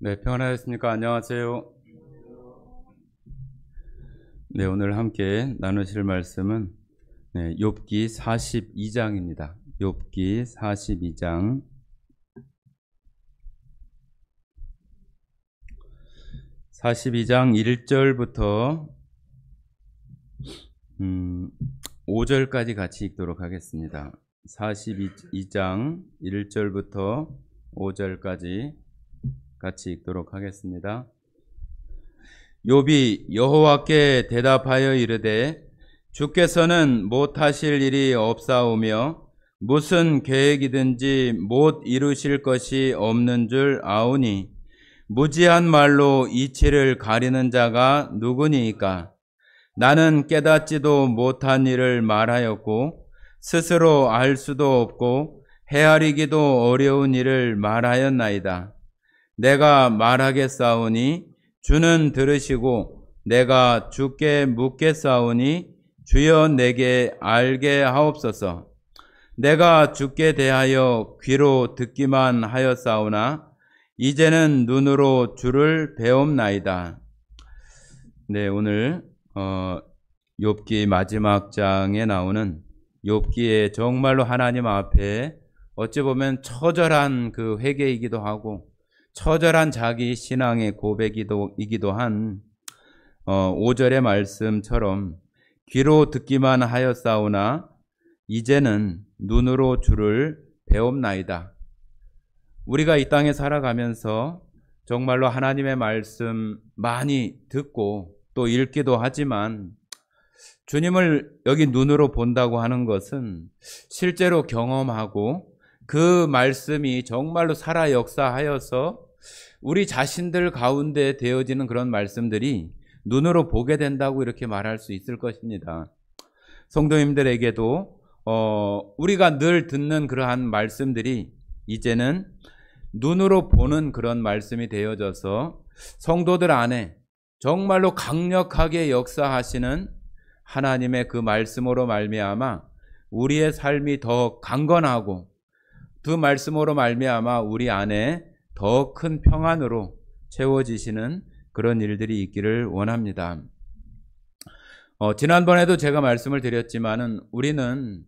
네, 평안하셨습니까? 안녕하세요. 네, 오늘 함께 나누실 말씀은 욥기 42장입니다. 욥기 42장 42장 1절부터 5절까지 같이 읽도록 하겠습니다. 42장 1절부터 5절까지 같이 읽도록 하겠습니다. 욥이 여호와께 대답하여 이르되 주께서는 못하실 일이 없사오며 무슨 계획이든지 못 이루실 것이 없는 줄 아오니 무지한 말로 이치를 가리는 자가 누구니이까? 나는 깨닫지도 못한 일을 말하였고 스스로 알 수도 없고 헤아리기도 어려운 일을 말하였나이다. 내가 말하겠사오니 주는 들으시고 내가 주께 묻겠사오니 주여 내게 알게 하옵소서. 내가 주께 대하여 귀로 듣기만 하였사오나 이제는 눈으로 주를 배옵나이다. 네, 오늘 욥기 마지막 장에 나오는 욥기의 정말로 하나님 앞에 어찌 보면 처절한 그 회개이기도 하고 처절한 자기 신앙의 고백이기도 한 5절의 말씀처럼 귀로 듣기만 하였사오나 이제는 눈으로 주를 배옵나이다. 우리가 이 땅에 살아가면서 정말로 하나님의 말씀 많이 듣고 또 읽기도 하지만 주님을 여기 눈으로 본다고 하는 것은 실제로 경험하고 그 말씀이 정말로 살아 역사하여서 우리 자신들 가운데 되어지는 그런 말씀들이 눈으로 보게 된다고 이렇게 말할 수 있을 것입니다. 성도님들에게도 우리가 늘 듣는 그러한 말씀들이 이제는 눈으로 보는 그런 말씀이 되어져서 성도들 안에 정말로 강력하게 역사하시는 하나님의 그 말씀으로 말미암아 우리의 삶이 더 강건하고 그 말씀으로 말미암아 우리 안에 더 큰 평안으로 채워지시는 그런 일들이 있기를 원합니다. 지난번에도 제가 말씀을 드렸지만은 우리는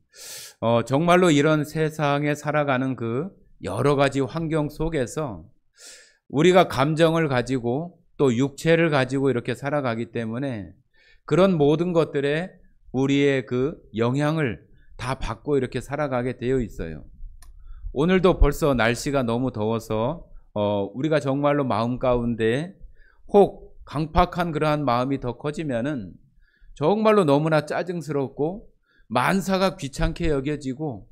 정말로 이런 세상에 살아가는 그 여러 가지 환경 속에서 우리가 감정을 가지고 또 육체를 가지고 이렇게 살아가기 때문에 그런 모든 것들에 우리의 그 영향을 다 받고 이렇게 살아가게 되어 있어요. 오늘도 벌써 날씨가 너무 더워서 우리가 정말로 마음 가운데 혹 강팍한 그러한 마음이 더 커지면은 정말로 너무나 짜증스럽고 만사가 귀찮게 여겨지고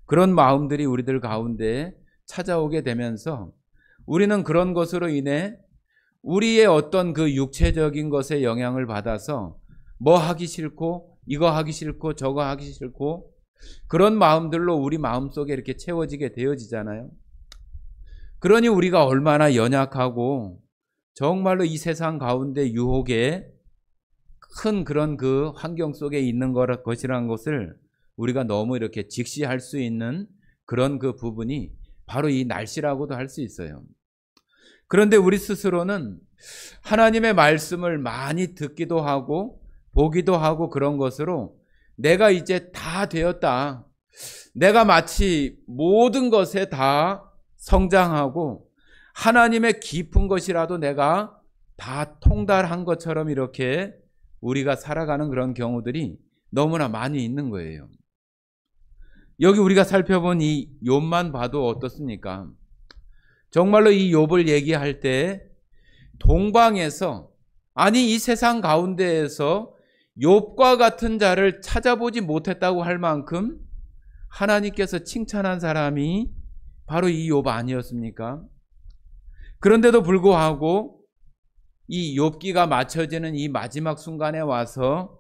그런 마음들이 우리들 가운데 찾아오게 되면서 우리는 그런 것으로 인해 우리의 어떤 그 육체적인 것에 영향을 받아서 뭐 하기 싫고 이거 하기 싫고 저거 하기 싫고 그런 마음들로 우리 마음속에 이렇게 채워지게 되어지잖아요. 그러니 우리가 얼마나 연약하고 정말로 이 세상 가운데 유혹에 큰 그런 그 환경 속에 있는 것이라는 것을 우리가 너무 이렇게 직시할 수 있는 그런 그 부분이 바로 이 날씨라고도 할 수 있어요. 그런데 우리 스스로는 하나님의 말씀을 많이 듣기도 하고 보기도 하고 그런 것으로 내가 이제 다 되었다. 내가 마치 모든 것에 다 성장하고 하나님의 깊은 것이라도 내가 다 통달한 것처럼 이렇게 우리가 살아가는 그런 경우들이 너무나 많이 있는 거예요. 여기 우리가 살펴본 이 욥만 봐도 어떻습니까? 정말로 이 욥을 얘기할 때 동방에서 아니 이 세상 가운데에서 욥과 같은 자를 찾아보지 못했다고 할 만큼 하나님께서 칭찬한 사람이 바로 이 욥 아니었습니까? 그런데도 불구하고 이 욥기가 맞춰지는 이 마지막 순간에 와서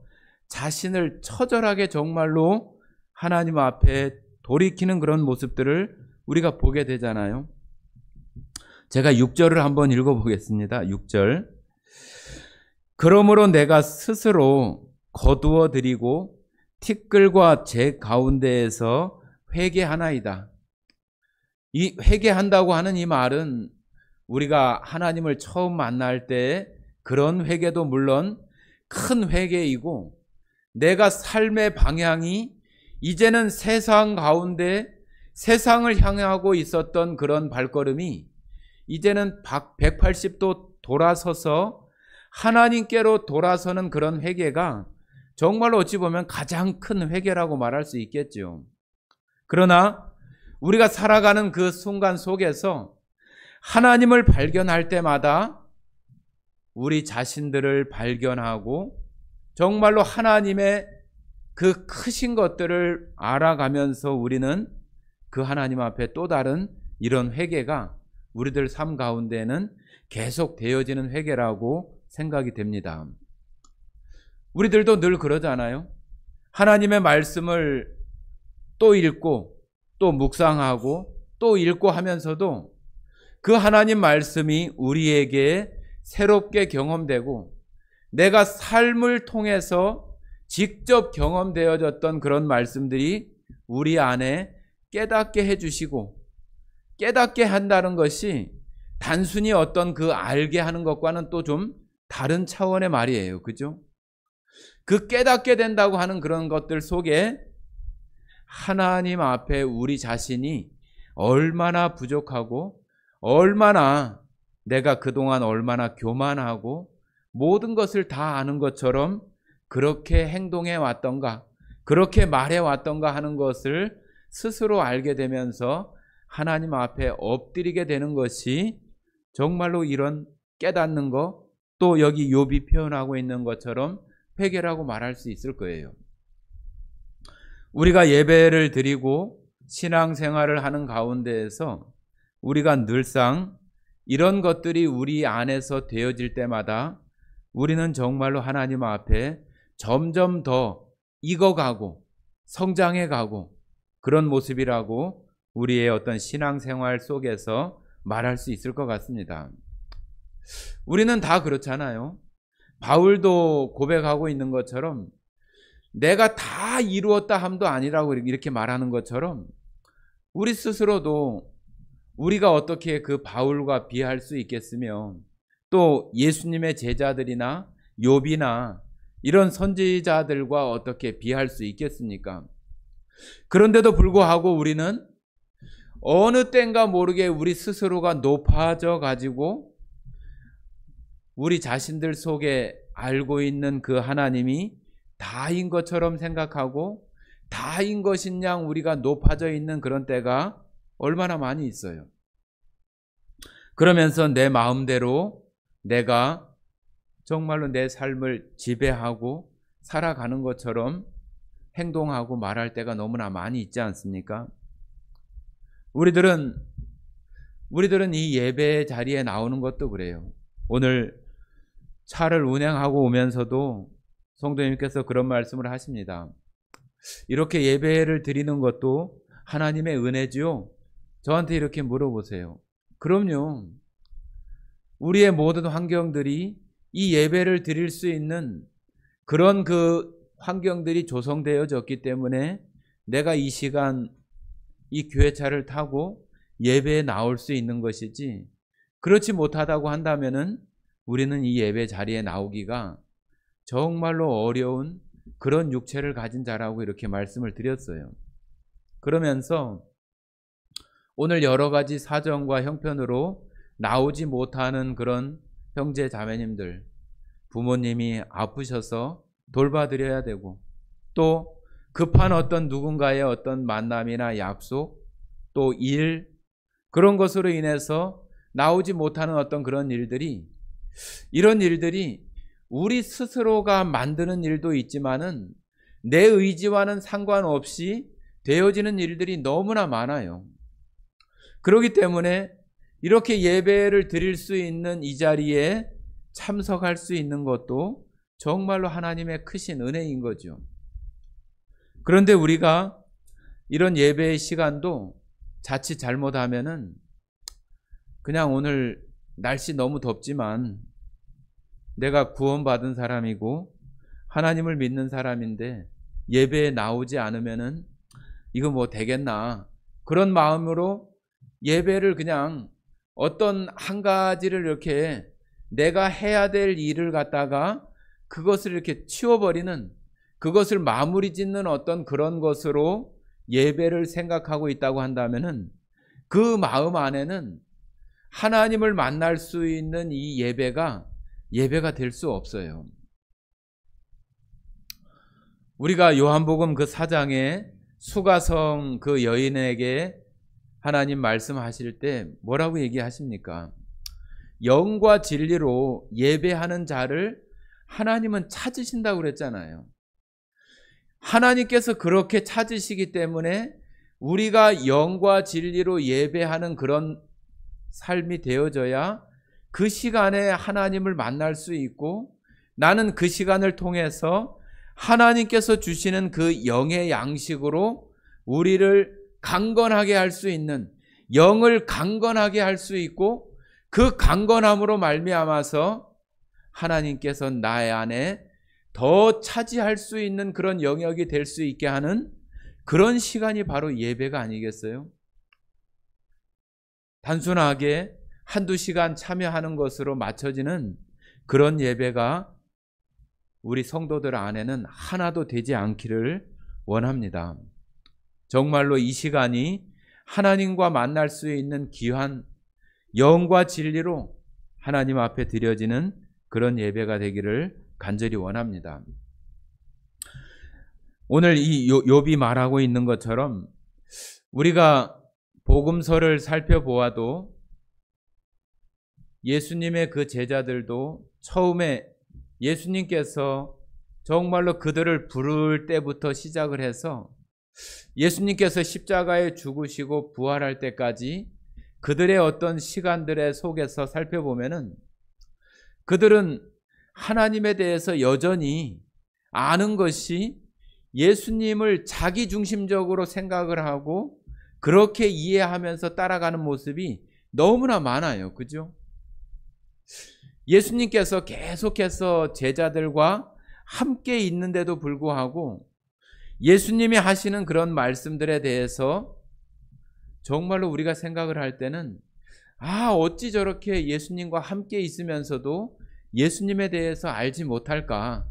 자신을 처절하게 정말로 하나님 앞에 돌이키는 그런 모습들을 우리가 보게 되잖아요. 제가 6절을 한번 읽어보겠습니다. 6절. 그러므로 내가 스스로 거두어 드리고 티끌과 제 가운데에서 회개하나이다. 이 회개한다고 하는 이 말은 우리가 하나님을 처음 만날 때 그런 회개도 물론 큰 회개이고, 내가 삶의 방향이 이제는 세상 가운데 세상을 향하고 있었던 그런 발걸음이 이제는 180도 돌아서서 하나님께로 돌아서는 그런 회개가 정말로 어찌 보면 가장 큰 회개라고 말할 수 있겠죠. 그러나 우리가 살아가는 그 순간 속에서 하나님을 발견할 때마다 우리 자신들을 발견하고 정말로 하나님의 그 크신 것들을 알아가면서 우리는 그 하나님 앞에 또 다른 이런 회개가 우리들 삶 가운데는 계속 되어지는 회개라고 생각이 됩니다. 우리들도 늘 그러잖아요. 하나님의 말씀을 또 읽고 또 묵상하고 또 읽고 하면서도 그 하나님 말씀이 우리에게 새롭게 경험되고 내가 삶을 통해서 직접 경험되어졌던 그런 말씀들이 우리 안에 깨닫게 해주시고, 깨닫게 한다는 것이 단순히 어떤 그 알게 하는 것과는 또 좀 다른 차원의 말이에요. 그죠? 그 깨닫게 된다고 하는 그런 것들 속에 하나님 앞에 우리 자신이 얼마나 부족하고 얼마나 내가 그동안 얼마나 교만하고 모든 것을 다 아는 것처럼 그렇게 행동해 왔던가, 그렇게 말해 왔던가 하는 것을 스스로 알게 되면서 하나님 앞에 엎드리게 되는 것이 정말로 이런 깨닫는 것, 또 여기 욥이 표현하고 있는 것처럼 회개라고 말할 수 있을 거예요. 우리가 예배를 드리고 신앙생활을 하는 가운데에서 우리가 늘상 이런 것들이 우리 안에서 되어질 때마다 우리는 정말로 하나님 앞에 점점 더 익어가고 성장해가고 그런 모습이라고 우리의 어떤 신앙생활 속에서 말할 수 있을 것 같습니다. 우리는 다 그렇잖아요. 바울도 고백하고 있는 것처럼 내가 다 이루었다 함도 아니라고 이렇게 말하는 것처럼 우리 스스로도 우리가 어떻게 그 바울과 비할 수 있겠으며 또 예수님의 제자들이나 욥이나 이런 선지자들과 어떻게 비할 수 있겠습니까? 그런데도 불구하고 우리는 어느 때인가 모르게 우리 스스로가 높아져 가지고 우리 자신들 속에 알고 있는 그 하나님이 다인 것처럼 생각하고 다인 것인 양 우리가 높아져 있는 그런 때가 얼마나 많이 있어요. 그러면서 내 마음대로 내가 정말로 내 삶을 지배하고 살아가는 것처럼 행동하고 말할 때가 너무나 많이 있지 않습니까? 우리들은 이 예배 자리에 나오는 것도 그래요. 오늘 차를 운행하고 오면서도 성도님께서 그런 말씀을 하십니다. 이렇게 예배를 드리는 것도 하나님의 은혜지요? 저한테 이렇게 물어보세요. 그럼요. 우리의 모든 환경들이 이 예배를 드릴 수 있는 그런 그 환경들이 조성되어졌기 때문에 내가 이 시간 이 교회차를 타고 예배에 나올 수 있는 것이지, 그렇지 못하다고 한다면은 우리는 이 예배 자리에 나오기가 정말로 어려운 그런 육체를 가진 자라고 이렇게 말씀을 드렸어요. 그러면서 오늘 여러 가지 사정과 형편으로 나오지 못하는 그런 형제 자매님들, 부모님이 아프셔서 돌봐드려야 되고 또 급한 어떤 누군가의 어떤 만남이나 약속 또 일, 그런 것으로 인해서 나오지 못하는 어떤 그런 일들이, 이런 일들이 우리 스스로가 만드는 일도 있지만은 내 의지와는 상관없이 되어지는 일들이 너무나 많아요. 그렇기 때문에 이렇게 예배를 드릴 수 있는 이 자리에 참석할 수 있는 것도 정말로 하나님의 크신 은혜인 거죠. 그런데 우리가 이런 예배의 시간도 자칫 잘못하면은 그냥 오늘 날씨 너무 덥지만 내가 구원받은 사람이고 하나님을 믿는 사람인데 예배에 나오지 않으면은 이거 뭐 되겠나, 그런 마음으로 예배를 그냥 어떤 한 가지를 이렇게 내가 해야 될 일을 갖다가 그것을 이렇게 치워버리는, 그것을 마무리 짓는 어떤 그런 것으로 예배를 생각하고 있다고 한다면은 그 마음 안에는 하나님을 만날 수 있는 이 예배가 될 수 없어요. 우리가 요한복음 그 4장에 수가성 그 여인에게 하나님 말씀하실 때 뭐라고 얘기하십니까? 영과 진리로 예배하는 자를 하나님은 찾으신다고 그랬잖아요. 하나님께서 그렇게 찾으시기 때문에 우리가 영과 진리로 예배하는 그런 삶이 되어져야 그 시간에 하나님을 만날 수 있고, 나는 그 시간을 통해서 하나님께서 주시는 그 영의 양식으로 우리를 강건하게 할 수 있는, 영을 강건하게 할 수 있고, 그 강건함으로 말미암아서 하나님께서 나의 안에 더 차지할 수 있는 그런 영역이 될 수 있게 하는 그런 시간이 바로 예배가 아니겠어요? 단순하게 한두 시간 참여하는 것으로 맞춰지는 그런 예배가 우리 성도들 안에는 하나도 되지 않기를 원합니다. 정말로 이 시간이 하나님과 만날 수 있는 귀한 영과 진리로 하나님 앞에 드려지는 그런 예배가 되기를 간절히 원합니다. 오늘 이 욥이 말하고 있는 것처럼 우리가 복음서를 살펴보아도 예수님의 그 제자들도 처음에 예수님께서 정말로 그들을 부를 때부터 시작을 해서 예수님께서 십자가에 죽으시고 부활할 때까지 그들의 어떤 시간들의 속에서 살펴보면은 그들은 하나님에 대해서 여전히 아는 것이 예수님을 자기 중심적으로 생각을 하고 그렇게 이해하면서 따라가는 모습이 너무나 많아요. 그죠? 예수님께서 계속해서 제자들과 함께 있는데도 불구하고 예수님이 하시는 그런 말씀들에 대해서 정말로 우리가 생각을 할 때는 어찌 저렇게 예수님과 함께 있으면서도 예수님에 대해서 알지 못할까,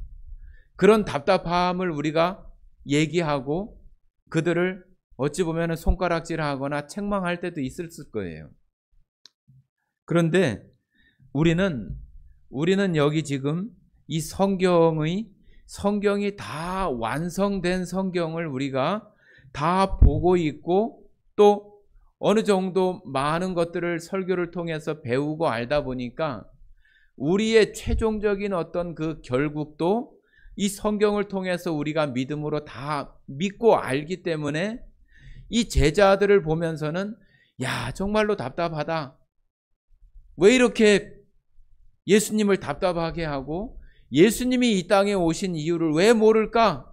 그런 답답함을 우리가 얘기하고 그들을 어찌 보면 손가락질하거나 책망할 때도 있었을 거예요. 그런데 우리는 여기 지금 이 성경이 다 완성된 성경을 우리가 다 보고 있고, 또 어느 정도 많은 것들을 설교를 통해서 배우고 알다 보니까 우리의 최종적인 어떤 그 결국도 이 성경을 통해서 우리가 믿음으로 다 믿고 알기 때문에 이 제자들을 보면서는 정말로 답답하다. 왜 이렇게 예수님을 답답하게 하고 예수님이 이 땅에 오신 이유를 왜 모를까?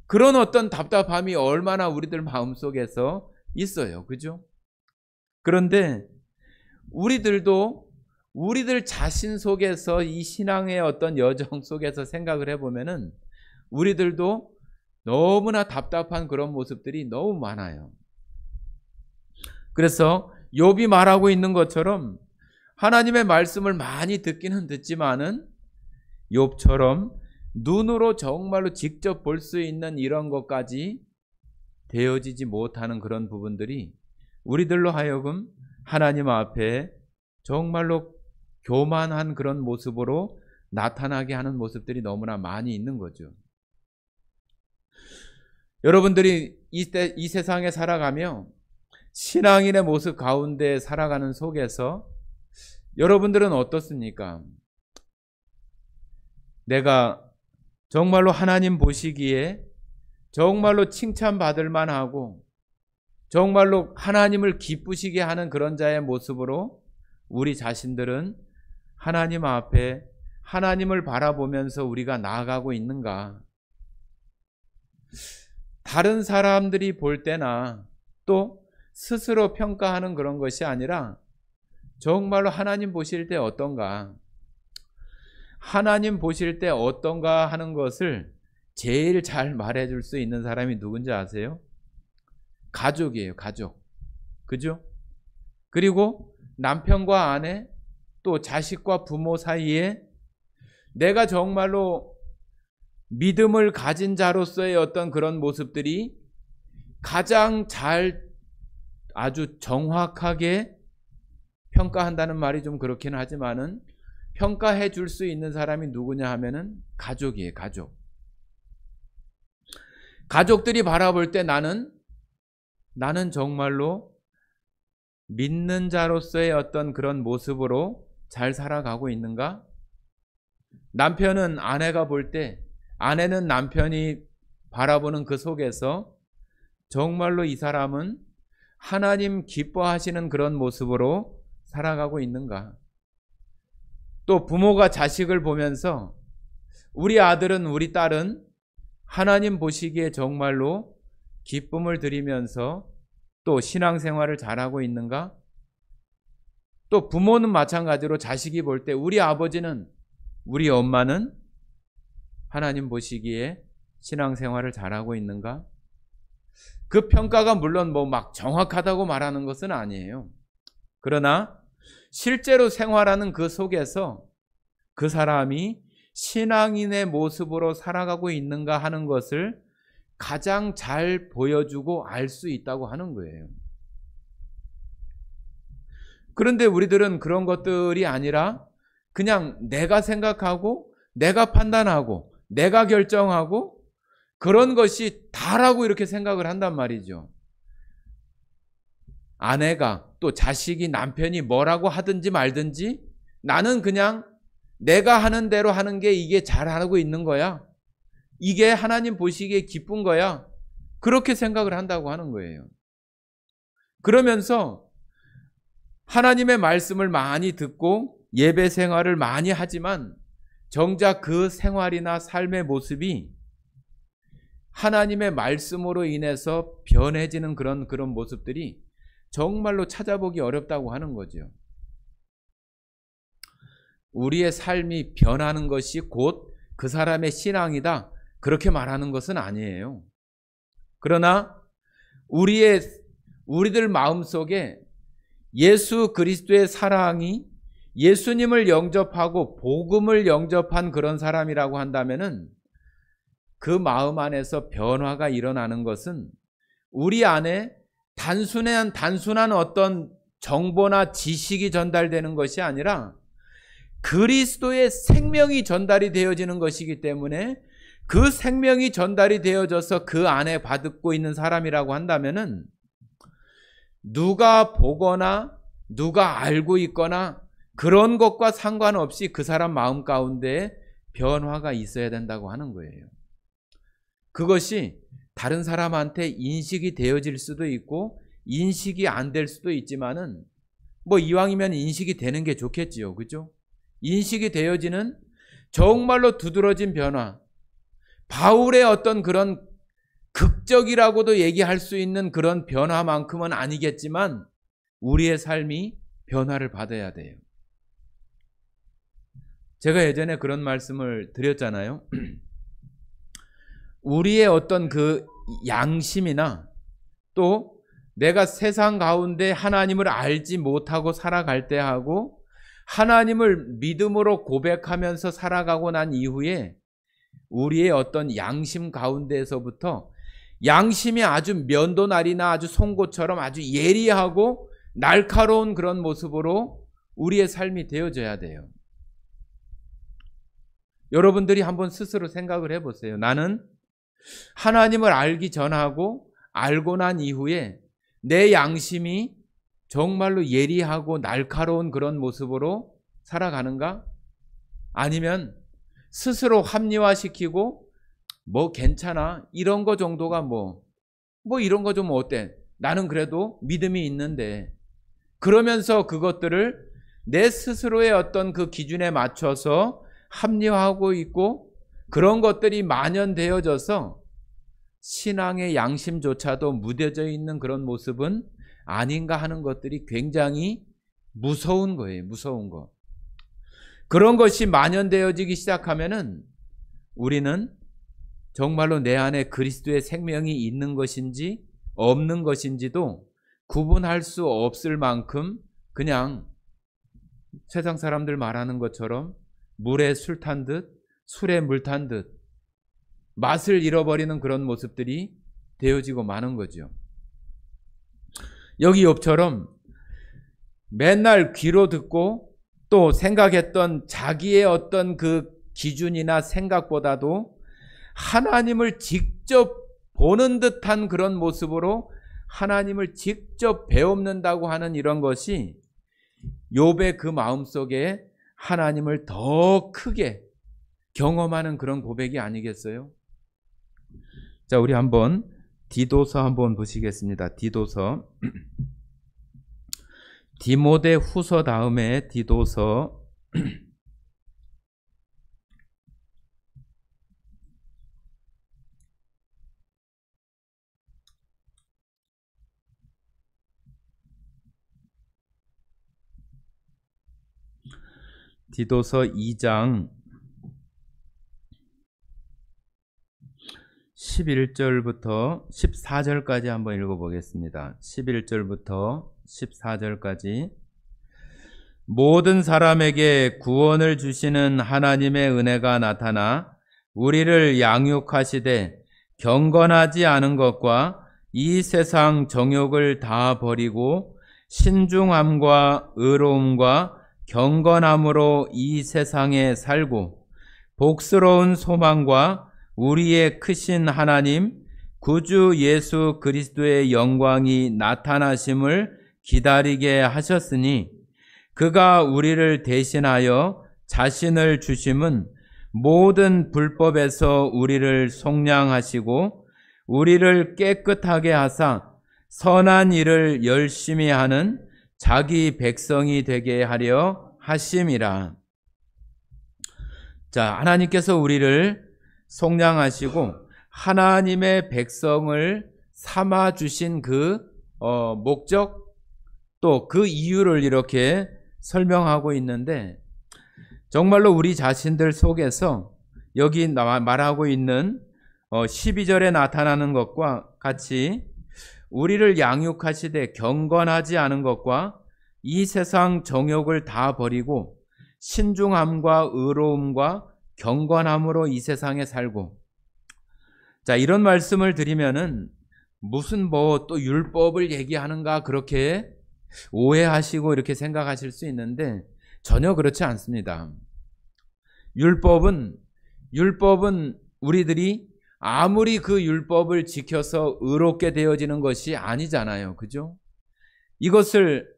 그런 어떤 답답함이 얼마나 우리들 마음속에서 있어요. 그죠? 그런데 우리들 자신 속에서 이 신앙의 어떤 여정 속에서 생각을 해보면은 우리들도 너무나 답답한 그런 모습들이 너무 많아요. 그래서 욥이 말하고 있는 것처럼 하나님의 말씀을 많이 듣기는 듣지만은 욥처럼 눈으로 정말로 직접 볼 수 있는 이런 것까지 되어지지 못하는 그런 부분들이 우리들로 하여금 하나님 앞에 정말로 교만한 그런 모습으로 나타나게 하는 모습들이 너무나 많이 있는 거죠. 여러분들이 이 세상에 살아가며 신앙인의 모습 가운데 살아가는 속에서 여러분들은 어떻습니까? 내가 정말로 하나님 보시기에 정말로 칭찬받을 만하고 정말로 하나님을 기쁘시게 하는 그런 자의 모습으로 우리 자신들은 하나님 앞에 하나님을 바라보면서 우리가 나아가고 있는가? 다른 사람들이 볼 때나 또 스스로 평가하는 그런 것이 아니라 정말로 하나님 보실 때 어떤가? 하나님 보실 때 어떤가 하는 것을 제일 잘 말해줄 수 있는 사람이 누군지 아세요? 가족이에요. 가족. 그죠? 그리고 남편과 아내, 또 자식과 부모 사이에 내가 정말로 믿음을 가진 자로서의 어떤 그런 모습들이 가장 잘 아주 정확하게 평가한다는 말이 좀 그렇긴 하지만은 평가해 줄 수 있는 사람이 누구냐 하면은 가족이에요, 가족. 가족들이 바라볼 때 나는 정말로 믿는 자로서의 어떤 그런 모습으로 잘 살아가고 있는가? 남편은 아내가 볼 때, 아내는 남편이 바라보는 그 속에서 정말로 이 사람은 하나님 기뻐하시는 그런 모습으로 살아가고 있는가? 또 부모가 자식을 보면서 우리 아들은 우리 딸은 하나님 보시기에 정말로 기쁨을 드리면서 또 신앙생활을 잘하고 있는가? 또 부모는 마찬가지로 자식이 볼 때 우리 아버지는, 우리 엄마는 하나님 보시기에 신앙생활을 잘하고 있는가? 그 평가가 물론 뭐 막 정확하다고 말하는 것은 아니에요. 그러나 실제로 생활하는 그 속에서 그 사람이 신앙인의 모습으로 살아가고 있는가 하는 것을 가장 잘 보여주고 알 수 있다고 하는 거예요. 그런데 우리들은 그런 것들이 아니라 그냥 내가 생각하고 내가 판단하고 내가 결정하고 그런 것이 다라고 이렇게 생각을 한단 말이죠. 아내가 또 자식이 남편이 뭐라고 하든지 말든지 나는 그냥 내가 하는 대로 하는 게 이게 잘하고 있는 거야. 이게 하나님 보시기에 기쁜 거야. 그렇게 생각을 한다고 하는 거예요. 그러면서 하나님의 말씀을 많이 듣고 예배 생활을 많이 하지만 정작 그 생활이나 삶의 모습이 하나님의 말씀으로 인해서 변해지는 그런 모습들이 정말로 찾아보기 어렵다고 하는 거죠. 우리의 삶이 변하는 것이 곧 그 사람의 신앙이다, 그렇게 말하는 것은 아니에요. 그러나 우리들 마음속에 예수 그리스도의 사랑이 예수님을 영접하고 복음을 영접한 그런 사람이라고 한다면은 그 마음 안에서 변화가 일어나는 것은 우리 안에 단순한 어떤 정보나 지식이 전달되는 것이 아니라 그리스도의 생명이 전달이 되어지는 것이기 때문에 그 생명이 전달이 되어져서 그 안에 받고 있는 사람이라고 한다면은 누가 보거나 누가 알고 있거나 그런 것과 상관없이 그 사람 마음 가운데 변화가 있어야 된다고 하는 거예요. 그것이 다른 사람한테 인식이 되어질 수도 있고 인식이 안 될 수도 있지만은 뭐 이왕이면 인식이 되는 게 좋겠지요. 그죠? 인식이 되어지는 정말로 두드러진 변화, 바울의 어떤 그런 극적이라고도 얘기할 수 있는 그런 변화만큼은 아니겠지만 우리의 삶이 변화를 받아야 돼요. 제가 예전에 그런 말씀을 드렸잖아요. 우리의 어떤 그 양심이나 또 내가 세상 가운데 하나님을 알지 못하고 살아갈 때 하고 하나님을 믿음으로 고백하면서 살아가고 난 이후에 우리의 어떤 양심 가운데에서부터 양심이 아주 면도날이나 아주 송곳처럼 아주 예리하고 날카로운 그런 모습으로 우리의 삶이 되어져야 돼요. 여러분들이 한번 스스로 생각을 해보세요. 나는 하나님을 알기 전하고 알고 난 이후에 내 양심이 정말로 예리하고 날카로운 그런 모습으로 살아가는가? 아니면 스스로 합리화시키고 뭐 괜찮아, 이런 거 정도가 뭐 이런 거 좀 어때? 나는 그래도 믿음이 있는데, 그러면서 그것들을 내 스스로의 어떤 그 기준에 맞춰서 합리화하고 있고 그런 것들이 만연되어져서 신앙의 양심조차도 무뎌져 있는 그런 모습은 아닌가 하는 것들이 굉장히 무서운 거예요. 무서운 거. 그런 것이 만연되어지기 시작하면은 우리는 정말로 내 안에 그리스도의 생명이 있는 것인지 없는 것인지도 구분할 수 없을 만큼 그냥 세상 사람들 말하는 것처럼 물에 술 탄 듯, 술에 물 탄 듯 맛을 잃어버리는 그런 모습들이 되어지고 마는 거죠. 여기 욥처럼 맨날 귀로 듣고 또 생각했던 자기의 어떤 그 기준이나 생각보다도 하나님을 직접 보는 듯한 그런 모습으로 하나님을 직접 배웁는다고 하는 이런 것이 욥의 그 마음속에 하나님을 더 크게 경험하는 그런 고백이 아니겠어요? 자, 우리 한번 디도서 한번 보시겠습니다. 디도서 디모데 후서 다음에 디도서 디도서 2장 11절부터 14절까지 한번 읽어보겠습니다. 11절부터 14절까지. 모든 사람에게 구원을 주시는 하나님의 은혜가 나타나 우리를 양육하시되 경건하지 않은 것과 이 세상 정욕을 다 버리고 신중함과 의로움과 경건함으로 이 세상에 살고 복스러운 소망과 우리의 크신 하나님 구주 예수 그리스도의 영광이 나타나심을 기다리게 하셨으니 그가 우리를 대신하여 자신을 주심은 모든 불법에서 우리를 속량하시고 우리를 깨끗하게 하사 선한 일을 열심히 하는 자기 백성이 되게 하려 하심이라. 자, 하나님께서 우리를 속량하시고 하나님의 백성을 삼아 주신 그 목적 또 그 이유를 이렇게 설명하고 있는데, 정말로 우리 자신들 속에서 여기 말하고 있는 12절에 나타나는 것과 같이 우리를 양육하시되 경건하지 않은 것과 이 세상 정욕을 다 버리고 신중함과 의로움과 경건함으로 이 세상에 살고. 자, 이런 말씀을 드리면은 무슨 또 율법을 얘기하는가 그렇게 오해하시고 이렇게 생각하실 수 있는데 전혀 그렇지 않습니다. 율법은 우리들이 아무리 그 율법을 지켜서 의롭게 되어지는 것이 아니잖아요. 그죠? 이것을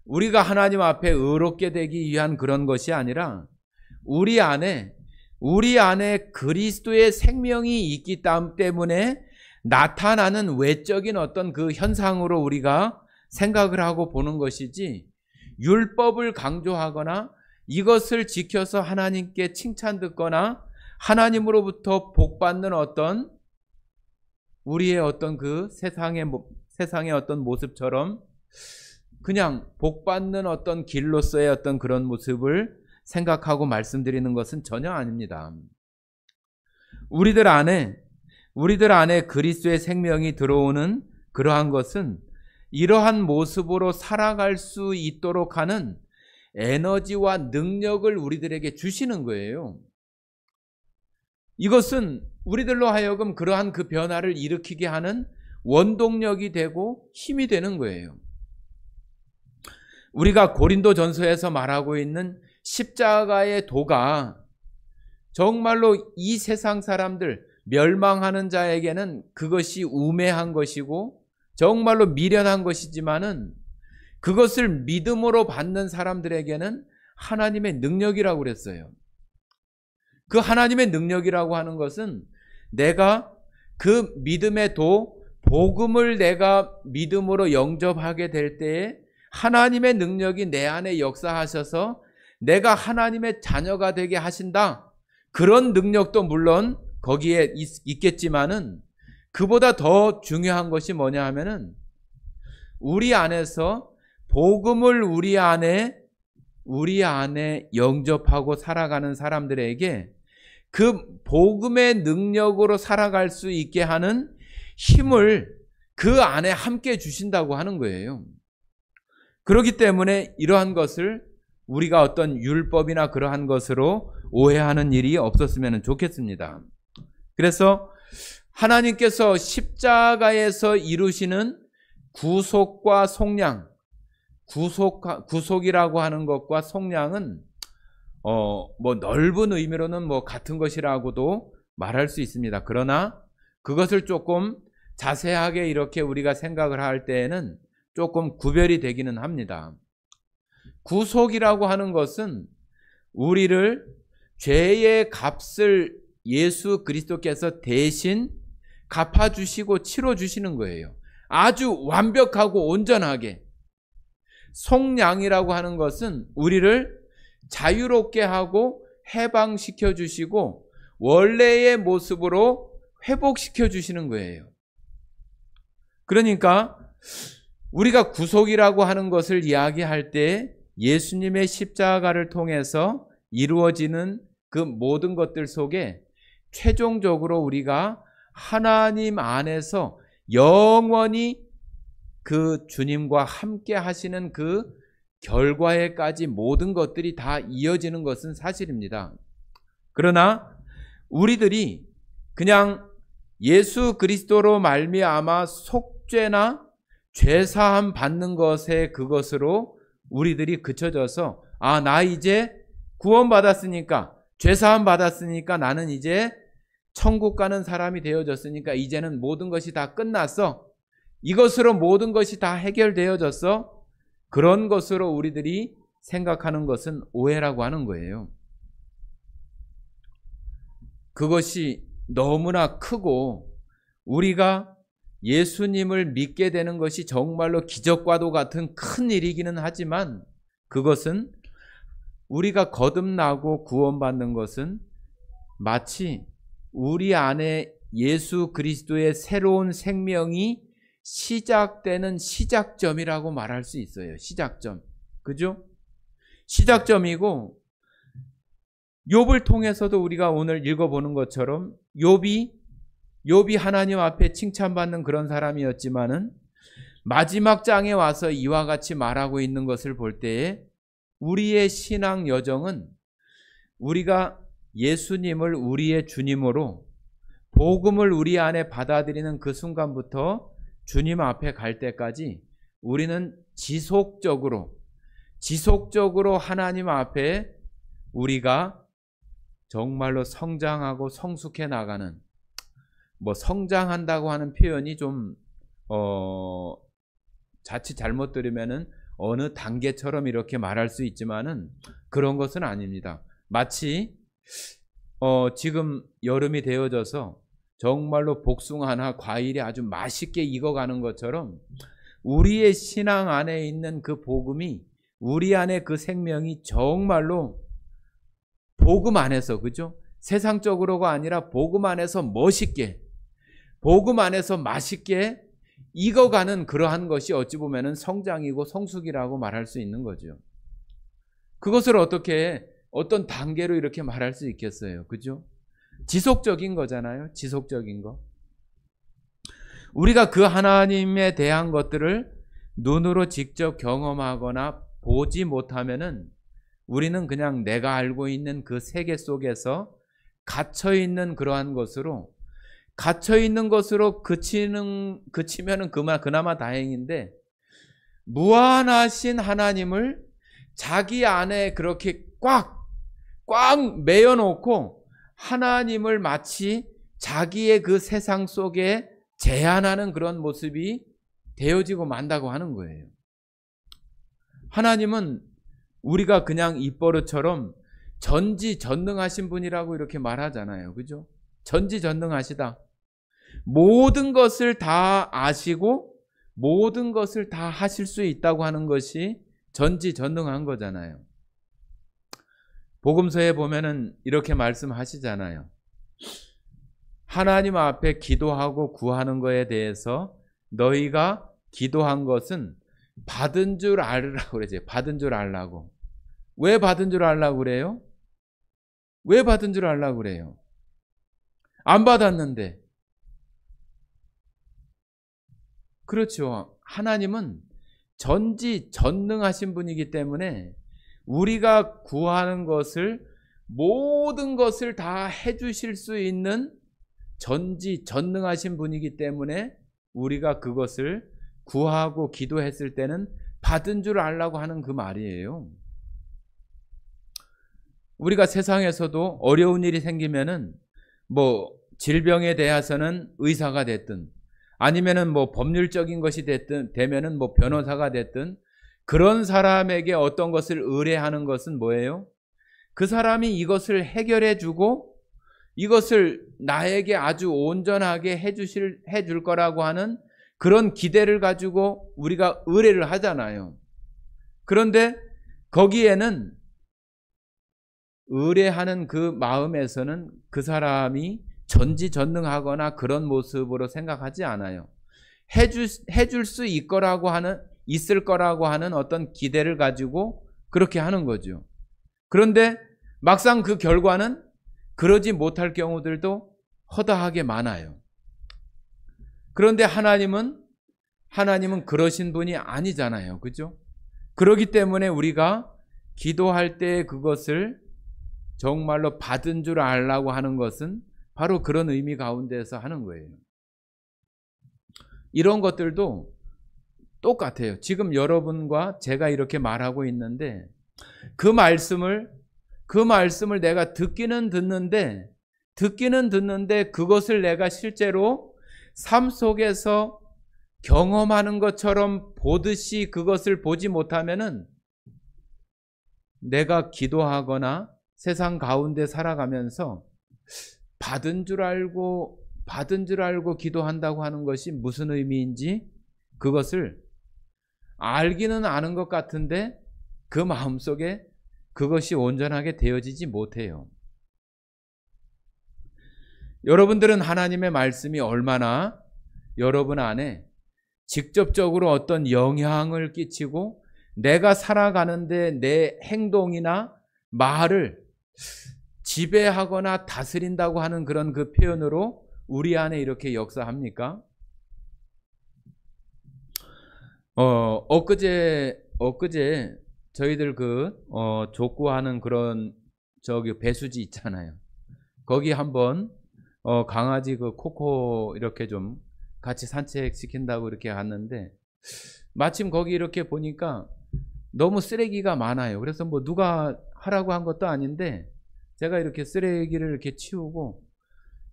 우리가 하나님 앞에 의롭게 되기 위한 그런 것이 아니라 우리 안에 그리스도의 생명이 있기 때문에 나타나는 외적인 어떤 그 현상으로 우리가 생각을 하고 보는 것이지, 율법을 강조하거나 이것을 지켜서 하나님께 칭찬 듣거나 하나님으로부터 복받는 어떤 우리의 어떤 그 세상의 어떤 모습처럼 그냥 복받는 어떤 길로서의 어떤 그런 모습을 생각하고 말씀드리는 것은 전혀 아닙니다. 우리들 안에 그리스도의 생명이 들어오는 그러한 것은 이러한 모습으로 살아갈 수 있도록 하는 에너지와 능력을 우리들에게 주시는 거예요. 이것은 우리들로 하여금 그러한 그 변화를 일으키게 하는 원동력이 되고 힘이 되는 거예요. 우리가 고린도전서에서 말하고 있는 십자가의 도가 정말로 이 세상 사람들, 멸망하는 자에게는 그것이 우매한 것이고 정말로 미련한 것이지만은 그것을 믿음으로 받는 사람들에게는 하나님의 능력이라고 그랬어요. 그 하나님의 능력이라고 하는 것은 내가 그 믿음의 복음을 내가 믿음으로 영접하게 될 때에 하나님의 능력이 내 안에 역사하셔서 내가 하나님의 자녀가 되게 하신다. 그런 능력도 물론 거기에 있겠지만은 그보다 더 중요한 것이 뭐냐 하면은 우리 안에서 복음을 우리 안에 영접하고 살아가는 사람들에게 그 복음의 능력으로 살아갈 수 있게 하는 힘을 그 안에 함께 주신다고 하는 거예요. 그렇기 때문에 이러한 것을 우리가 어떤 율법이나 그러한 것으로 오해하는 일이 없었으면 좋겠습니다. 그래서 하나님께서 십자가에서 이루시는 구속과 속량, 구속이라고 하는 것과 속량은 넓은 의미로는 같은 것이라고도 말할 수 있습니다. 그러나 그것을 조금 자세하게 이렇게 우리가 생각을 할 때에는 조금 구별이 되기는 합니다. 구속이라고 하는 것은 우리를 죄의 값을 예수 그리스도께서 대신 갚아주시고 치러주시는 거예요. 아주 완벽하고 온전하게. 속량이라고 하는 것은 우리를 자유롭게 하고 해방시켜 주시고 원래의 모습으로 회복시켜 주시는 거예요. 그러니까 우리가 구속이라고 하는 것을 이야기할 때 예수님의 십자가를 통해서 이루어지는 그 모든 것들 속에 최종적으로 우리가 하나님 안에서 영원히 그 주님과 함께 하시는 그 결과에까지 모든 것들이 다 이어지는 것은 사실입니다. 그러나 우리들이 그냥 예수 그리스도로 말미암아 속죄나 죄사함 받는 것에 그것으로 우리들이 그쳐져서 나 이제 구원받았으니까, 죄사함 받았으니까, 나는 이제 천국 가는 사람이 되어졌으니까 이제는 모든 것이 다 끝났어, 이것으로 모든 것이 다 해결되어졌어, 그런 것으로 우리들이 생각하는 것은 오해라고 하는 거예요. 그것이 너무나 크고 우리가 예수님을 믿게 되는 것이 정말로 기적과도 같은 큰 일이기는 하지만 그것은 우리가 거듭나고 구원받는 것은 마치 우리 안에 예수 그리스도의 새로운 생명이 시작되는 시작점이라고 말할 수 있어요. 시작점. 그죠? 시작점이고 욥을 통해서도 우리가 오늘 읽어보는 것처럼 욥이 하나님 앞에 칭찬받는 그런 사람이었지만은 마지막 장에 와서 이와 같이 말하고 있는 것을 볼 때에 우리의 신앙 여정은 우리가 예수님을 우리의 주님으로 복음을 우리 안에 받아들이는 그 순간부터 주님 앞에 갈 때까지 우리는 지속적으로 하나님 앞에 우리가 정말로 성장하고 성숙해 나가는, 성장한다고 하는 표현이 좀 자칫 잘못 들으면은 어느 단계처럼 이렇게 말할 수 있지만은 그런 것은 아닙니다. 마치 지금 여름이 되어져서 정말로 복숭아나 과일이 아주 맛있게 익어가는 것처럼 우리의 신앙 안에 있는 그 복음이, 우리 안에 그 생명이 정말로 복음 안에서, 그죠? 세상적으로가 아니라 복음 안에서 멋있게, 복음 안에서 맛있게 익어가는 그러한 것이 어찌 보면은 성장이고 성숙이라고 말할 수 있는 거죠. 그것을 어떻게 어떤 단계로 이렇게 말할 수 있겠어요? 그죠? 지속적인 거잖아요. 지속적인 거. 우리가 그 하나님에 대한 것들을 눈으로 직접 경험하거나 보지 못하면은 우리는 그냥 내가 알고 있는 그 세계 속에서 갇혀있는 그러한 것으로, 갇혀있는 것으로 그치면은 그나마 다행인데, 무한하신 하나님을 자기 안에 그렇게 꽉 매여놓고 하나님을 마치 자기의 그 세상 속에 제한하는 그런 모습이 되어지고 만다고 하는 거예요. 하나님은 우리가 그냥 입버릇처럼 전지전능하신 분이라고 이렇게 말하잖아요. 그죠? 전지전능하시다. 모든 것을 다 아시고 모든 것을 다 하실 수 있다고 하는 것이 전지전능한 거잖아요. 복음서에 보면은 이렇게 말씀하시잖아요. 하나님 앞에 기도하고 구하는 거에 대해서 너희가 기도한 것은 받은 줄 알으라고 그러지. 받은 줄 알라고. 왜 받은 줄 알라고 그래요? 왜 받은 줄 알라고 그래요? 안 받았는데. 그렇죠. 하나님은 전지전능하신 분이기 때문에 우리가 구하는 것을 모든 것을 다 해주실 수 있는 전지전능하신 분이기 때문에 우리가 그것을 구하고 기도했을 때는 받은 줄 알라고 하는 그 말이에요. 우리가 세상에서도 어려운 일이 생기면은 뭐 질병에 대해서는 의사가 됐든 아니면은 뭐 법률적인 것이 됐든 되면은 뭐 변호사가 됐든 그런 사람에게 어떤 것을 의뢰하는 것은 뭐예요? 그 사람이 이것을 해결해 주고 이것을 나에게 아주 온전하게 해줄 거라고 하는 그런 기대를 가지고 우리가 의뢰를 하잖아요. 그런데 거기에는 의뢰하는 그 마음에서는 그 사람이 전지전능하거나 그런 모습으로 생각하지 않아요. 해줄 수 있을 거라고 하는 어떤 기대를 가지고 그렇게 하는 거죠. 그런데 막상 그 결과는 그러지 못할 경우들도 허다하게 많아요. 그런데 하나님은 그러신 분이 아니잖아요. 그죠? 그렇기 때문에 우리가 기도할 때 그것을 정말로 받은 줄 알라고 하는 것은 바로 그런 의미 가운데서 하는 거예요. 이런 것들도 똑같아요. 지금 여러분과 제가 이렇게 말하고 있는데 그 말씀을 내가 듣기는 듣는데 그것을 내가 실제로 삶 속에서 경험하는 것처럼 보듯이 그것을 보지 못하면은 내가 기도하거나 세상 가운데 살아가면서 받은 줄 알고 기도한다고 하는 것이 무슨 의미인지 그것을 알기는 아는 것 같은데 그 마음속에 그것이 온전하게 되어지지 못해요. 여러분들은 하나님의 말씀이 얼마나 여러분 안에 직접적으로 어떤 영향을 끼치고 내가 살아가는데 내 행동이나 말을 지배하거나 다스린다고 하는 그런 그 표현으로 우리 안에 이렇게 역사합니까? 엊그제 저희들 족구하는 그런 배수지 있잖아요. 거기 한번 강아지 그 코코 이렇게 좀 같이 산책시킨다고 이렇게 갔는데 마침 거기 이렇게 보니까 너무 쓰레기가 많아요. 그래서 뭐 누가 하라고 한 것도 아닌데 제가 이렇게 쓰레기를 이렇게 치우고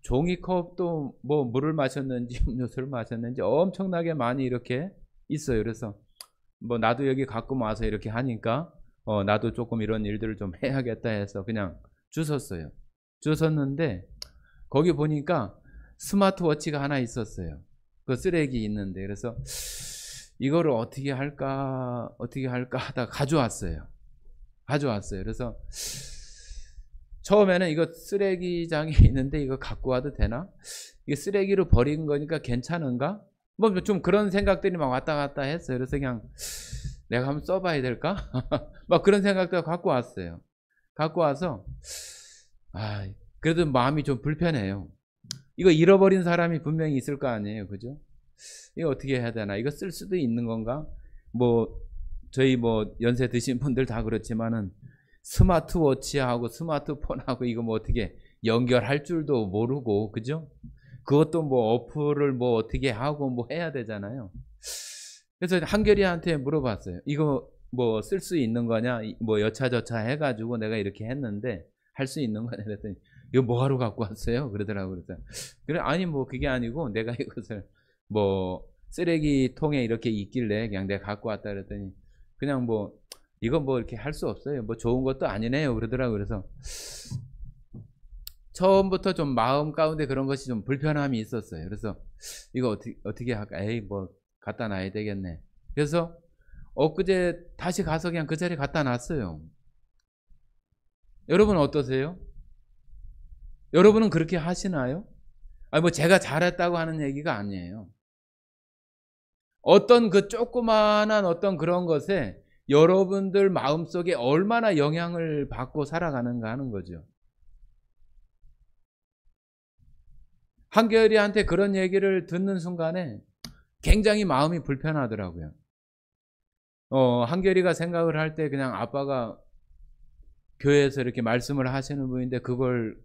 종이컵도 뭐 물을 마셨는지 음료수를 마셨는지 엄청나게 많이 이렇게 있어요. 그래서 뭐 나도 여기 가끔 와서 이렇게 하니까 나도 조금 이런 일들을 좀 해야겠다 해서 그냥 주웠어요. 주웠는데 거기 보니까 스마트워치가 하나 있었어요. 그 쓰레기 있는데 그래서 이거를 어떻게 할까 하다가 가져왔어요. 그래서 처음에는 이거 쓰레기장에 있는데 이거 갖고 와도 되나? 이게 쓰레기로 버린 거니까 괜찮은가? 뭐 좀 그런 생각들이 막 왔다 갔다 했어요. 그래서 그냥 내가 한번 써봐야 될까? 막 그런 생각도 갖고 왔어요. 갖고 와서 그래도 마음이 좀 불편해요. 이거 잃어버린 사람이 분명히 있을 거 아니에요. 그죠? 이거 어떻게 해야 되나? 이거 쓸 수도 있는 건가? 뭐 저희 뭐 연세 드신 분들 다 그렇지만은 스마트워치하고 스마트폰하고 이거 뭐 어떻게 연결할 줄도 모르고 그죠? 그것도 뭐 어플을 뭐 어떻게 하고 뭐 해야 되잖아요. 그래서 한결이한테 물어봤어요. 이거 뭐 쓸 수 있는 거냐? 뭐 여차저차 해가지고 내가 이렇게 했는데 할 수 있는 거냐? 그랬더니 이거 뭐하러 갖고 왔어요? 그러더라고요. 그래 아니 뭐 그게 아니고 내가 이것을 뭐 쓰레기통에 이렇게 있길래 그냥 내가 갖고 왔다 그랬더니 그냥 뭐 이거 뭐 이렇게 할 수 없어요. 뭐 좋은 것도 아니네요. 그러더라고요. 그래서 처음부터 좀 마음 가운데 그런 것이 좀 불편함이 있었어요. 그래서 이거 어떻게 할까? 뭐 갖다 놔야 되겠네. 그래서 엊그제 다시 가서 그냥 그 자리에 갖다 놨어요. 여러분 어떠세요? 여러분은 그렇게 하시나요? 뭐 제가 잘했다고 하는 얘기가 아니에요. 어떤 그 조그마한 어떤 그런 것에 여러분들 마음속에 얼마나 영향을 받고 살아가는가 하는 거죠. 한결이한테 그런 얘기를 듣는 순간에 굉장히 마음이 불편하더라고요. 한결이가 생각을 할 때 그냥 아빠가 교회에서 이렇게 말씀을 하시는 분인데 그걸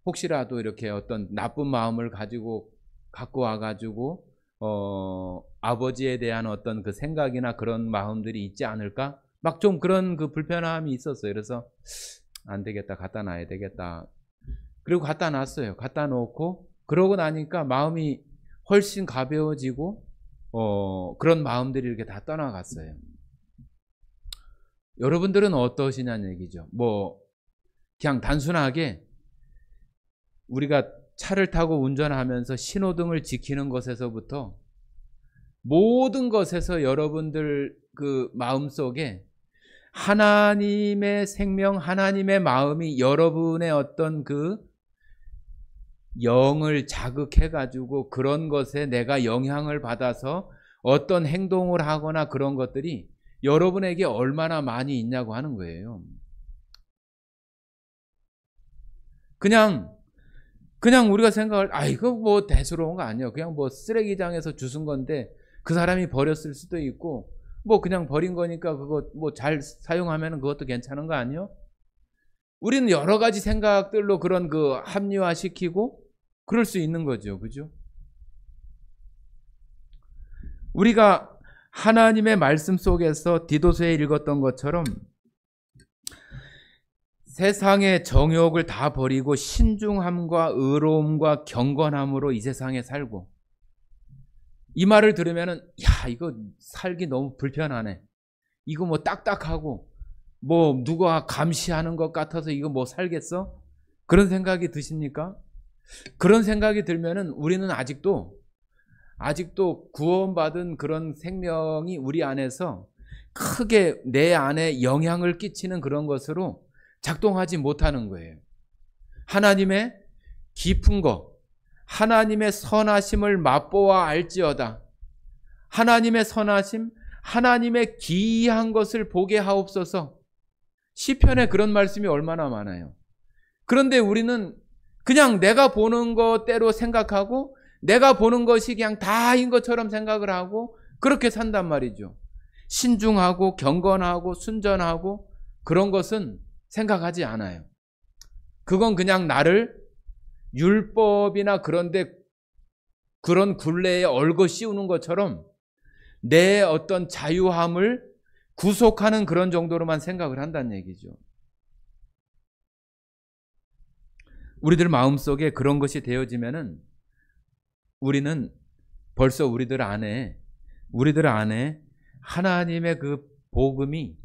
혹시라도 이렇게 어떤 나쁜 마음을 갖고 와가지고 아버지에 대한 어떤 그 생각이나 그런 마음들이 있지 않을까? 막 좀 그런 그 불편함이 있었어요. 그래서 안 되겠다, 갖다 놔야 되겠다. 그리고 갖다 놨어요. 갖다 놓고 그러고 나니까 마음이 훨씬 가벼워지고 그런 마음들이 이렇게 다 떠나갔어요. 여러분들은 어떠시냐는 얘기죠. 뭐 그냥 단순하게 우리가 차를 타고 운전하면서 신호등을 지키는 것에서부터 모든 것에서 여러분들 그 마음속에 하나님의 생명, 하나님의 마음이 여러분의 어떤 그 영을 자극해가지고 그런 것에 내가 영향을 받아서 어떤 행동을 하거나 그런 것들이 여러분에게 얼마나 많이 있냐고 하는 거예요. 그냥 우리가 생각할, 이거 뭐 대수로운 거 아니야. 그냥 뭐 쓰레기장에서 주운 건데 그 사람이 버렸을 수도 있고, 뭐 그냥 버린 거니까 그거 뭐 잘 사용하면 그것도 괜찮은 거 아니요? 우리는 여러 가지 생각들로 그런 그 합리화시키고 그럴 수 있는 거죠. 그죠? 우리가 하나님의 말씀 속에서 디도서에 읽었던 것처럼 세상의 정욕을 다 버리고 신중함과 의로움과 경건함으로 이 세상에 살고, 이 말을 들으면은 야, 이거 살기 너무 불편하네. 이거 뭐 딱딱하고 뭐 누가 감시하는 것 같아서 이거 뭐 살겠어? 그런 생각이 드십니까? 그런 생각이 들면은 우리는 아직도 구원받은 그런 생명이 우리 안에서 크게 내 안에 영향을 끼치는 그런 것으로 작동하지 못하는 거예요. 하나님의 깊은 것, 하나님의 선하심을 맛보아 알지어다. 하나님의 선하심, 하나님의 기이한 것을 보게 하옵소서. 시편에 그런 말씀이 얼마나 많아요. 그런데 우리는 그냥 내가 보는 것대로 생각하고 내가 보는 것이 그냥 다인 것처럼 생각을 하고 그렇게 산단 말이죠. 신중하고 경건하고 순전하고 그런 것은 생각하지 않아요. 그건 그냥 나를 율법이나 그런데 그런 굴레에 얽어 씌우는 것처럼 내 어떤 자유함을 구속하는 그런 정도로만 생각을 한다는 얘기죠. 우리들 마음속에 그런 것이 되어지면은 우리는 벌써 우리들 안에 하나님의 그 복음이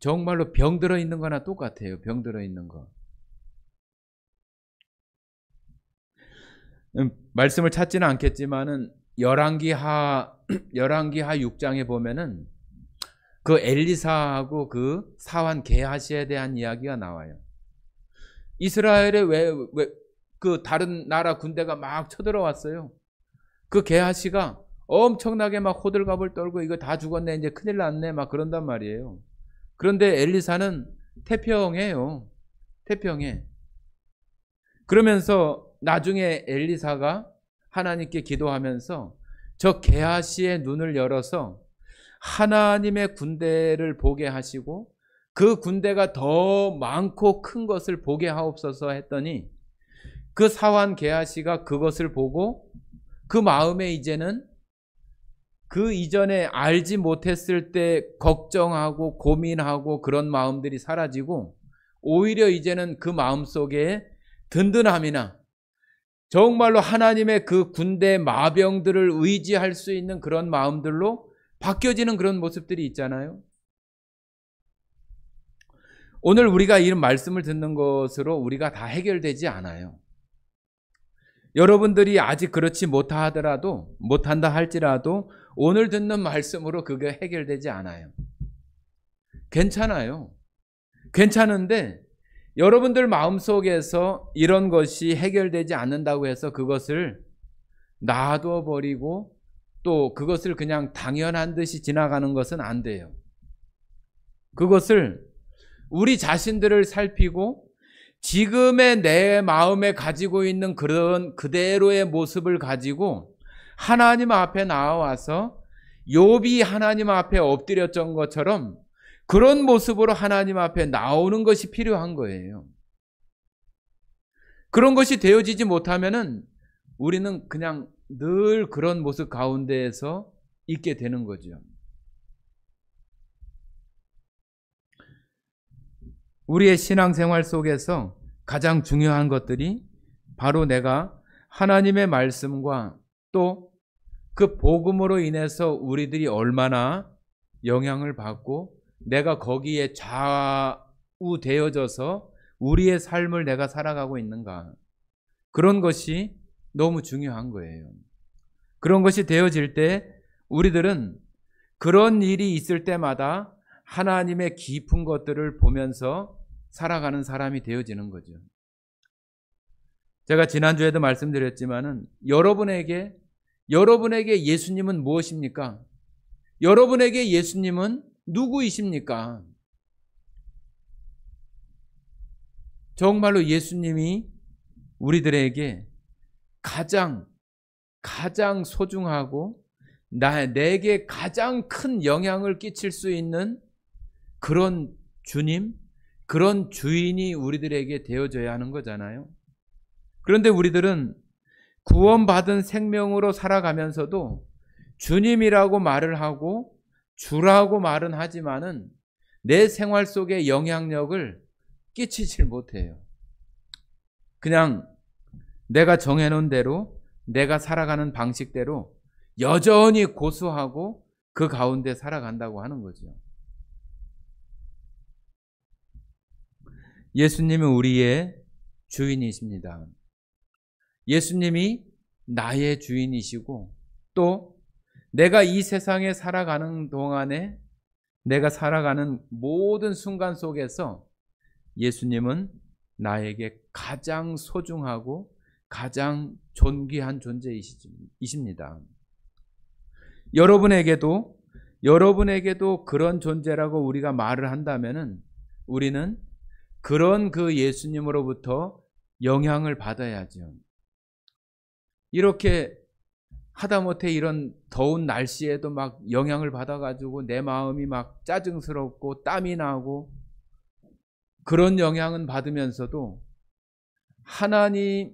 정말로 병들어 있는 거나 똑같아요. 병들어 있는 거. 말씀을 찾지는 않겠지만은 열왕기하 6장에 보면은 그 엘리사하고 그 사환 게하시에 대한 이야기가 나와요. 이스라엘에 왜 그 다른 나라 군대가 막 쳐들어왔어요. 그 게하시가 엄청나게 막 호들갑을 떨고 이거 다 죽었네, 이제 큰일 났네, 막 그런단 말이에요. 그런데 엘리사는 태평해요. 태평해. 그러면서 나중에 엘리사가 하나님께 기도하면서 저 게하시의 눈을 열어서 하나님의 군대를 보게 하시고 그 군대가 더 많고 큰 것을 보게 하옵소서 했더니 그 사환 게하시가 그것을 보고 그 마음에 이제는 그 이전에 알지 못했을 때 걱정하고 고민하고 그런 마음들이 사라지고 오히려 이제는 그 마음속에 든든함이나 정말로 하나님의 그 군대 마병들을 의지할 수 있는 그런 마음들로 바뀌어지는 그런 모습들이 있잖아요. 오늘 우리가 이런 말씀을 듣는 것으로 우리가 다 해결되지 않아요. 여러분들이 아직 그렇지 못한다 할지라도 오늘 듣는 말씀으로 그게 해결되지 않아요. 괜찮아요. 괜찮은데 여러분들 마음속에서 이런 것이 해결되지 않는다고 해서 그것을 놔둬버리고 또 그것을 그냥 당연한 듯이 지나가는 것은 안 돼요. 그것을 우리 자신들을 살피고 지금의 내 마음에 가지고 있는 그런 그대로의 모습을 가지고 하나님 앞에 나와서 욥이 하나님 앞에 엎드렸던 것처럼 그런 모습으로 하나님 앞에 나오는 것이 필요한 거예요. 그런 것이 되어지지 못하면은 우리는 그냥 늘 그런 모습 가운데에서 있게 되는 거죠. 우리의 신앙생활 속에서 가장 중요한 것들이 바로 내가 하나님의 말씀과 또 그 복음으로 인해서 우리들이 얼마나 영향을 받고 내가 거기에 좌우되어져서 우리의 삶을 내가 살아가고 있는가. 그런 것이 너무 중요한 거예요. 그런 것이 되어질 때 우리들은 그런 일이 있을 때마다 하나님의 깊은 것들을 보면서 살아가는 사람이 되어지는 거죠. 제가 지난주에도 말씀드렸지만은 여러분에게 예수님은 무엇입니까? 여러분에게 예수님은 누구이십니까? 정말로 예수님이 우리들에게 가장 소중하고 내게 가장 큰 영향을 끼칠 수 있는 그런 주님, 그런 주인이 우리들에게 되어져야 하는 거잖아요. 그런데 우리들은 구원받은 생명으로 살아가면서도 주님이라고 말을 하고 주라고 말은 하지만은 내 생활 속에 영향력을 끼치질 못해요. 그냥 내가 정해놓은 대로 내가 살아가는 방식대로 여전히 고수하고 그 가운데 살아간다고 하는 거죠. 예수님은 우리의 주인이십니다. 예수님이 나의 주인이시고 또 내가 이 세상에 살아가는 동안에 내가 살아가는 모든 순간 속에서 예수님은 나에게 가장 소중하고 가장 존귀한 존재이십니다. 여러분에게도 그런 존재라고 우리가 말을 한다면은 우리는 그런 그 예수님으로부터 영향을 받아야죠. 이렇게 하다못해 이런 더운 날씨에도 막 영향을 받아가지고 내 마음이 막 짜증스럽고 땀이 나고 그런 영향은 받으면서도 하나님이신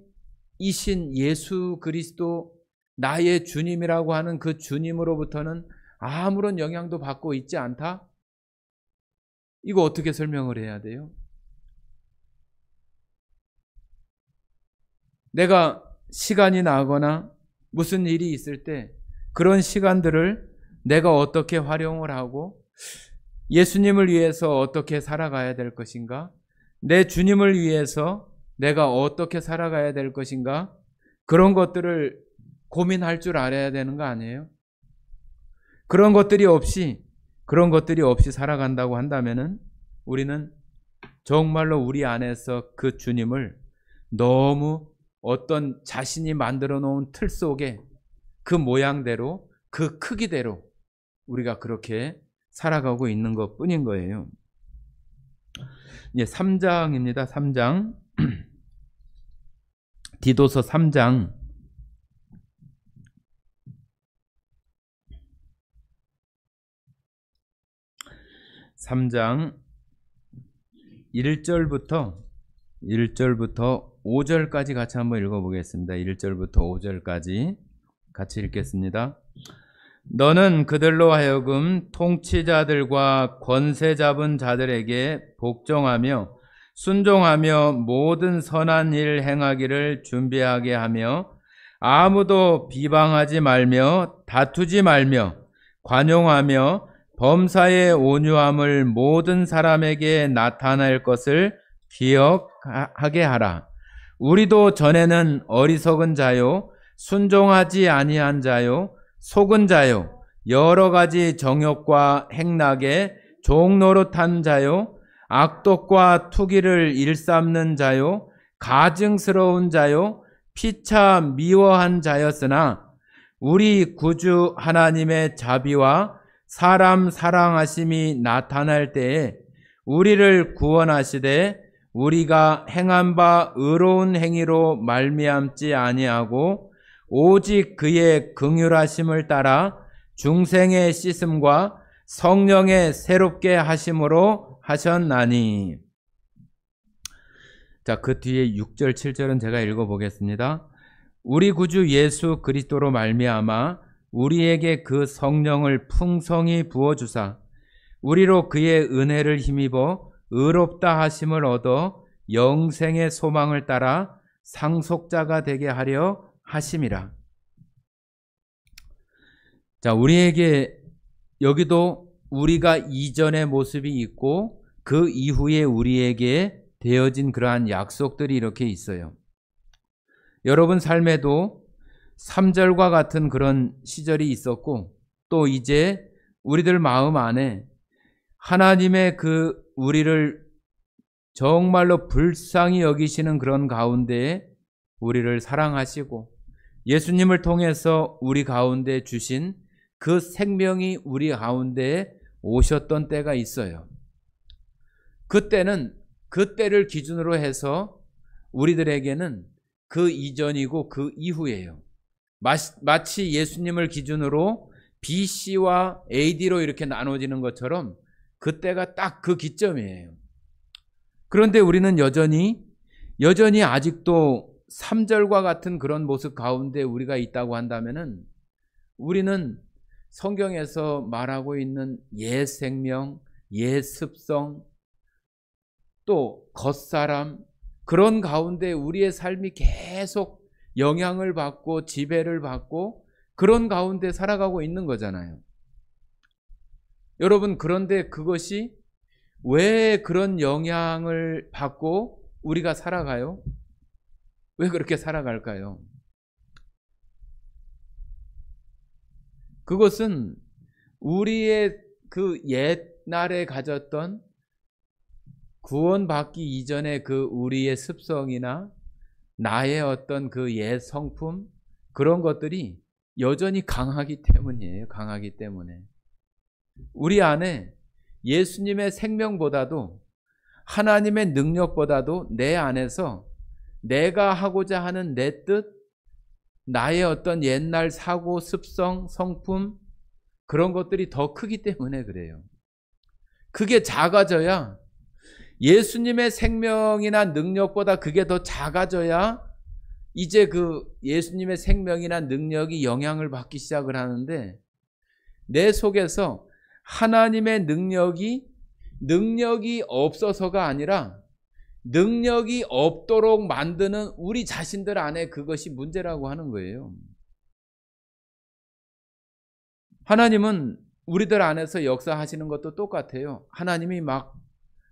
예수 그리스도 나의 주님이라고 하는 그 주님으로부터는 아무런 영향도 받고 있지 않다? 이거 어떻게 설명을 해야 돼요? 내가 시간이 나거나 무슨 일이 있을 때 그런 시간들을 내가 어떻게 활용을 하고 예수님을 위해서 어떻게 살아가야 될 것인가? 내 주님을 위해서 내가 어떻게 살아가야 될 것인가? 그런 것들을 고민할 줄 알아야 되는 거 아니에요? 그런 것들이 없이 살아간다고 한다면은 우리는 정말로 우리 안에서 그 주님을 너무 어떤 자신이 만들어 놓은 틀 속에 그 모양대로 그 크기대로 우리가 그렇게 살아가고 있는 것 뿐인 거예요. 이제 3장입니다. 3장. 디도서 3장. 3장 1절부터 5절까지 같이 한번 읽어보겠습니다. 1절부터 5절까지 같이 읽겠습니다. 너는 그들로 하여금 통치자들과 권세 잡은 자들에게 복종하며 순종하며 모든 선한 일 행하기를 준비하게 하며 아무도 비방하지 말며 다투지 말며 관용하며 범사의 온유함을 모든 사람에게 나타낼 것을 기억하게 하라. 우리도 전에는 어리석은 자요 순종하지 아니한 자요 속은 자요 여러 가지 정욕과 행락에 종노릇한 자요 악독과 투기를 일삼는 자요 가증스러운 자요 피차 미워한 자였으나 우리 구주 하나님의 자비와 사람 사랑하심이 나타날 때에 우리를 구원하시되 우리가 행한 바 의로운 행위로 말미암지 아니하고 오직 그의 긍휼하심을 따라 중생의 씻음과 성령의 새롭게 하심으로 하셨나니. 자, 그 뒤에 6절 7절은 제가 읽어보겠습니다. 우리 구주 예수 그리스도로 말미암아 우리에게 그 성령을 풍성히 부어주사 우리로 그의 은혜를 힘입어 의롭다 하심을 얻어 영생의 소망을 따라 상속자가 되게 하려 하심이라. 자, 우리에게 여기도 우리가 이전의 모습이 있고 그 이후에 우리에게 되어진 그러한 약속들이 이렇게 있어요. 여러분 삶에도 3절과 같은 그런 시절이 있었고 또 이제 우리들 마음 안에 하나님의 그 우리를 정말로 불쌍히 여기시는 그런 가운데에 우리를 사랑하시고 예수님을 통해서 우리 가운데 주신 그 생명이 우리 가운데에 오셨던 때가 있어요. 그때는 그때를 기준으로 해서 우리들에게는 그 이전이고 그 이후예요. 마치 예수님을 기준으로 BC와 AD로 이렇게 나눠지는 것처럼 그때가 딱 그 기점이에요. 그런데 우리는 여전히 아직도 3절과 같은 그런 모습 가운데 우리가 있다고 한다면은 우리는 성경에서 말하고 있는 옛 생명, 옛 습성, 또 겉사람, 그런 가운데 우리의 삶이 계속 영향을 받고 지배를 받고 그런 가운데 살아가고 있는 거잖아요. 여러분, 그런데 그것이 왜 그런 영향을 받고 우리가 살아가요? 왜 그렇게 살아갈까요? 그것은 우리의 그 옛날에 가졌던 구원받기 이전의 그 우리의 습성이나 나의 어떤 그 옛 성품, 그런 것들이 여전히 강하기 때문이에요. 강하기 때문에. 우리 안에 예수님의 생명보다도 하나님의 능력보다도 내 안에서 내가 하고자 하는 내 뜻, 나의 어떤 옛날 사고, 습성, 성품, 그런 것들이 더 크기 때문에 그래요. 그게 작아져야, 예수님의 생명이나 능력보다 그게 더 작아져야 이제 그 예수님의 생명이나 능력이 영향을 받기 시작을 하는데, 내 속에서 하나님의 능력이 없어서가 아니라 능력이 없도록 만드는 우리 자신들 안에 그것이 문제라고 하는 거예요. 하나님은 우리들 안에서 역사하시는 것도 똑같아요. 하나님이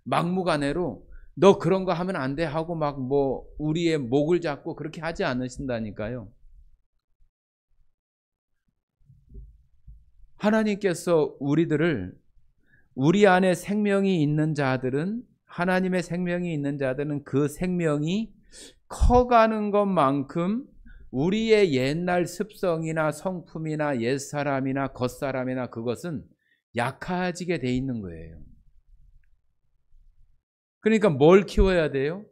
막무가내로 너 그런 거 하면 안 돼 하고 우리의 목을 잡고 그렇게 하지 않으신다니까요. 하나님께서 우리 안에 생명이 있는 자들은, 하나님의 생명이 있는 자들은 그 생명이 커가는 것만큼 우리의 옛날 습성이나 성품이나 옛사람이나 겉사람이나 그것은 약해지게 돼 있는 거예요. 그러니까 뭘 키워야 돼요?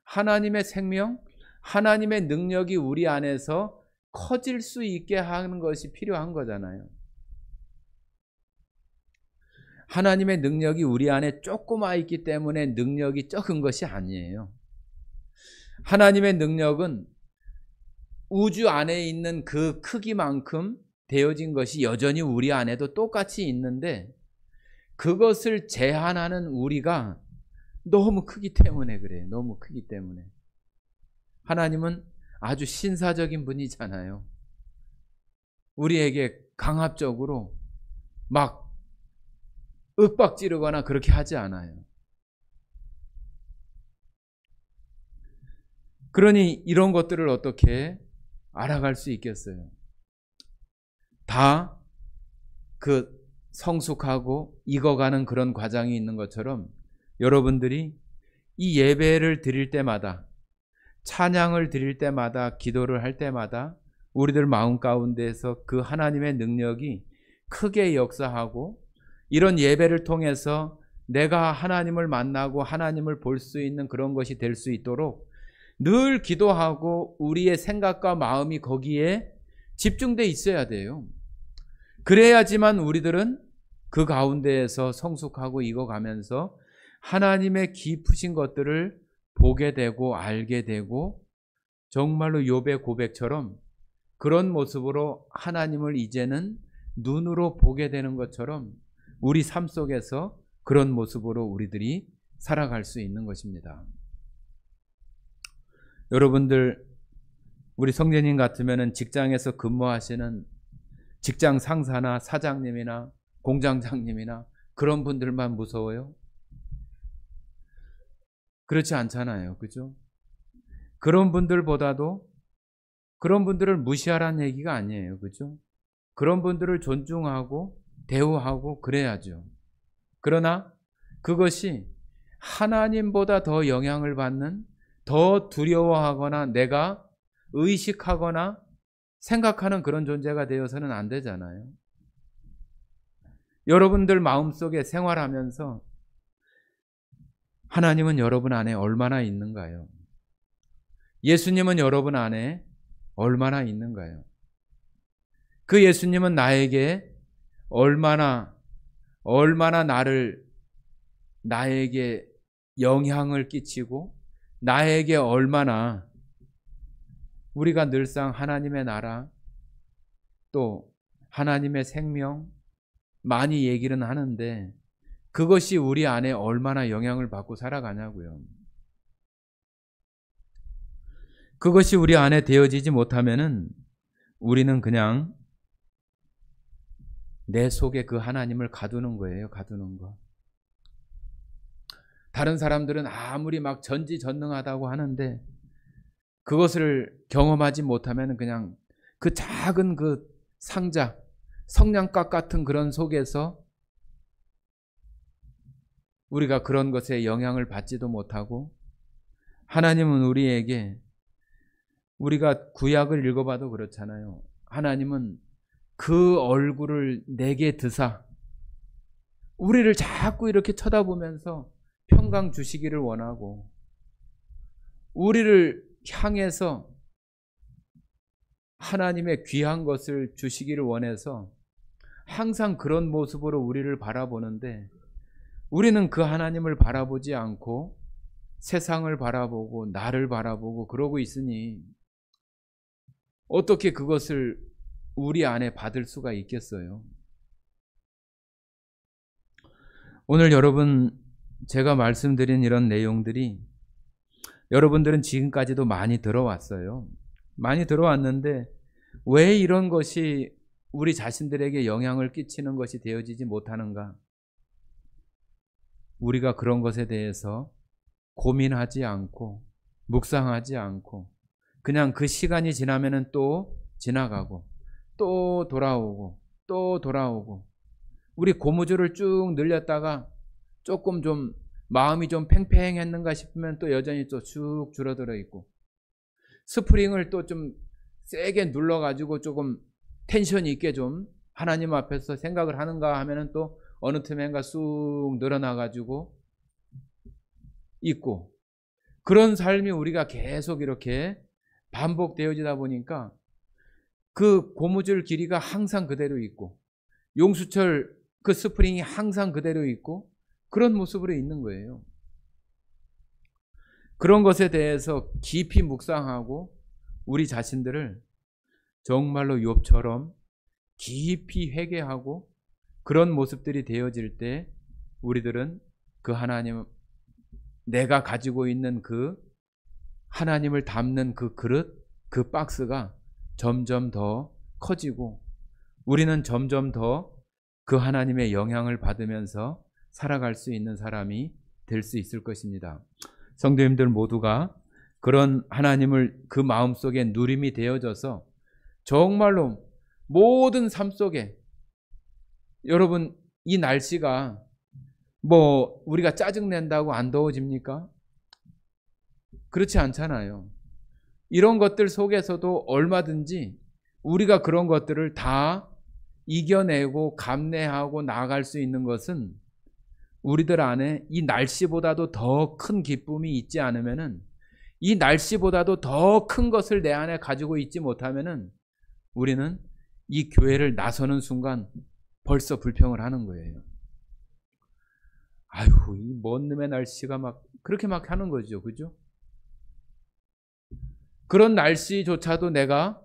하나님의 생명, 하나님의 능력이 우리 안에서 커질 수 있게 하는 것이 필요한 거잖아요. 하나님의 능력이 우리 안에 조그마 있기 때문에 능력이 적은 것이 아니에요. 하나님의 능력은 우주 안에 있는 그 크기만큼 되어진 것이 여전히 우리 안에도 똑같이 있는데, 그것을 제한하는 우리가 너무 크기 때문에 그래요. 너무 크기 때문에. 하나님은 아주 신사적인 분이잖아요. 우리에게 강압적으로 윽박지르거나 그렇게 하지 않아요. 그러니 이런 것들을 어떻게 알아갈 수 있겠어요? 다 그 성숙하고 익어가는 그런 과정이 있는 것처럼 여러분들이 이 예배를 드릴 때마다, 찬양을 드릴 때마다, 기도를 할 때마다 우리들 마음 가운데에서 그 하나님의 능력이 크게 역사하고, 이런 예배를 통해서 내가 하나님을 만나고 하나님을 볼 수 있는 그런 것이 될 수 있도록 늘 기도하고 우리의 생각과 마음이 거기에 집중돼 있어야 돼요. 그래야지만 우리들은 그 가운데에서 성숙하고 익어가면서 하나님의 깊으신 것들을 보게 되고 알게 되고, 정말로 욥의 고백처럼 그런 모습으로 하나님을 이제는 눈으로 보게 되는 것처럼 우리 삶 속에서 그런 모습으로 우리들이 살아갈 수 있는 것입니다. 여러분들, 우리 성전님 같으면 직장에서 근무하시는 직장 상사나 사장님이나 공장장님이나 그런 분들만 무서워요? 그렇지 않잖아요. 그죠? 그런 분들보다도 그런 분들을 무시하라는 얘기가 아니에요. 그죠? 그런 분들을 존중하고 대우하고 그래야죠. 그러나 그것이 하나님보다 더 영향을 받는, 더 두려워하거나 내가 의식하거나 생각하는 그런 존재가 되어서는 안 되잖아요. 여러분들 마음속에 생활하면서 하나님은 여러분 안에 얼마나 있는가요? 예수님은 여러분 안에 얼마나 있는가요? 그 예수님은 나에게 얼마나 나에게 영향을 끼치고, 나에게 얼마나, 우리가 늘상 하나님의 나라 또 하나님의 생명 많이 얘기는 하는데 그것이 우리 안에 얼마나 영향을 받고 살아가냐고요. 그것이 우리 안에 되어지지 못하면은 우리는 그냥 내 속에 그 하나님을 가두는 거예요. 가두는 거. 다른 사람들은 아무리 막 전지전능하다고 하는데 그것을 경험하지 못하면 그냥 그 작은 그 상자, 성냥갑 같은 그런 속에서 우리가 그런 것에 영향을 받지도 못하고, 하나님은 우리에게, 우리가 구약을 읽어봐도 그렇잖아요. 하나님은 그 얼굴을 내게 드사 우리를 자꾸 이렇게 쳐다보면서 평강 주시기를 원하고, 우리를 향해서 하나님의 귀한 것을 주시기를 원해서 항상 그런 모습으로 우리를 바라보는데, 우리는 그 하나님을 바라보지 않고 세상을 바라보고 나를 바라보고 그러고 있으니 어떻게 그것을 우리 안에 받을 수가 있겠어요? 오늘 여러분, 제가 말씀드린 이런 내용들이 여러분들은 지금까지도 많이 들어왔어요. 많이 들어왔는데 왜 이런 것이 우리 자신들에게 영향을 끼치는 것이 되어지지 못하는가? 우리가 그런 것에 대해서 고민하지 않고 묵상하지 않고 그냥 그 시간이 지나면은 또 지나가고 또 돌아오고 또 돌아오고, 우리 고무줄을 쭉 늘렸다가 조금 좀 마음이 좀 팽팽했는가 싶으면 또 여전히 또 쭉 줄어들어 있고, 스프링을 또 좀 세게 눌러가지고 조금 텐션 있게 좀 하나님 앞에서 생각을 하는가 하면은 또 어느 틈엔가 쑥 늘어나가지고 있고, 그런 삶이 우리가 계속 이렇게 반복되어지다 보니까 그 고무줄 길이가 항상 그대로 있고 용수철 그 스프링이 항상 그대로 있고 그런 모습으로 있는 거예요. 그런 것에 대해서 깊이 묵상하고 우리 자신들을 정말로 욥처럼 깊이 회개하고 그런 모습들이 되어질 때 우리들은 그 하나님, 내가 가지고 있는 그 하나님을 담는 그 그릇, 그 박스가 점점 더 커지고 우리는 점점 더 그 하나님의 영향을 받으면서 살아갈 수 있는 사람이 될 수 있을 것입니다. 성도님들 모두가 그런 하나님을 그 마음속에 누림이 되어져서 정말로 모든 삶 속에, 여러분 이 날씨가 뭐 우리가 짜증낸다고 안 더워집니까? 그렇지 않잖아요. 이런 것들 속에서도 얼마든지 우리가 그런 것들을 다 이겨내고 감내하고 나아갈 수 있는 것은 우리들 안에 이 날씨보다도 더 큰 기쁨이 있지 않으면은, 이 날씨보다도 더 큰 것을 내 안에 가지고 있지 못하면은 우리는 이 교회를 나서는 순간 벌써 불평을 하는 거예요. 아유, 이 먼 놈의 날씨가 막 그렇게 막 하는 거죠. 그죠? 그런 날씨조차도 내가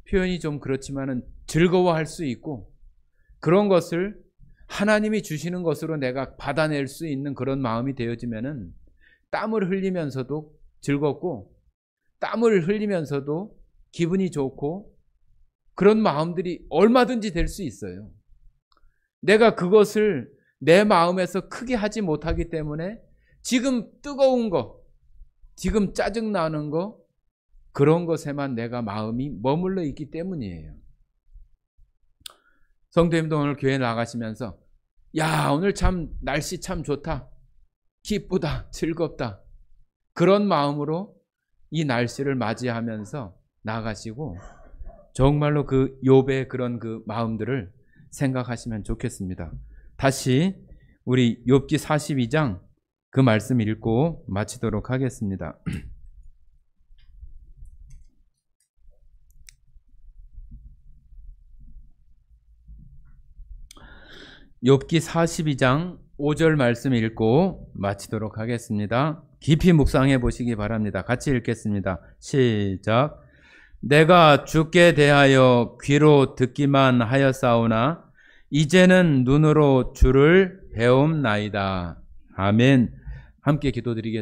표현이 좀 그렇지만은 즐거워할 수 있고, 그런 것을 하나님이 주시는 것으로 내가 받아낼 수 있는 그런 마음이 되어지면은 땀을 흘리면서도 즐겁고, 땀을 흘리면서도 기분이 좋고, 그런 마음들이 얼마든지 될 수 있어요. 내가 그것을 내 마음에서 크게 하지 못하기 때문에 지금 뜨거운 거, 지금 짜증나는 거, 그런 것에만 내가 마음이 머물러 있기 때문이에요. 성도님도 오늘 교회 나가시면서 야, 오늘 참 날씨 참 좋다, 기쁘다, 즐겁다, 그런 마음으로 이 날씨를 맞이하면서 나가시고 정말로 그 욥의 그런 그 마음들을 생각하시면 좋겠습니다. 다시 우리 욥기 42장 그 말씀 읽고 마치도록 하겠습니다. 욥기 42장 5절 말씀 읽고 마치도록 하겠습니다. 깊이 묵상해 보시기 바랍니다. 같이 읽겠습니다. 시작. 내가 주께 대하여 귀로 듣기만 하였사오나 이제는 눈으로 주를 배움나이다. 아멘. 함께 기도드리겠습니다.